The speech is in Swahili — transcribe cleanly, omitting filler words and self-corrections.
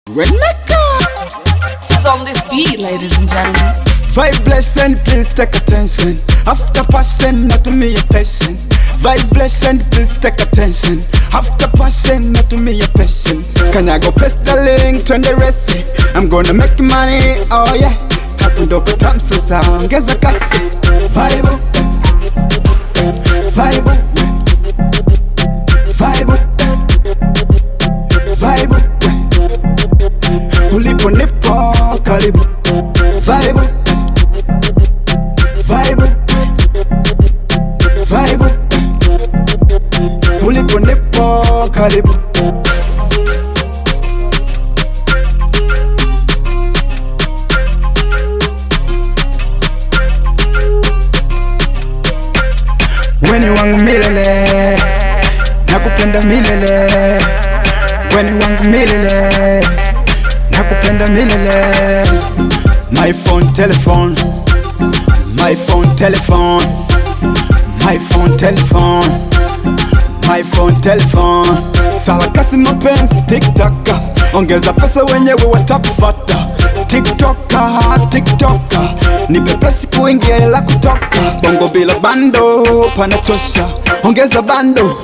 Renata is on this beat, ladies and gentlemen. Vibration, please take attention. After passion, not to me attention. Vibration, please take attention. After passion, not to me a passion. Can I go press the link to the recipe? I'm gonna make money, oh yeah. Happen to become so sound, guess I got it. Vibe, vibe, vibe, vibe. Ulipo nipo karibu. Vibe, vibe, vibe. Ulipo nipo karibu. Weni wangu milele, nakupenda milele. Weni wangu milele, nakupenda milele. My phone, telephone. My phone, telephone. My phone, telephone. My phone, telephone. Sarakasi mapenzi, TikToka. Ongeza pesa wenyewe watakufata. TikToka, TikToka. Nipe pesi kuingia ila kutoka. Bongo bila bando, panachosha. Ongeza bando.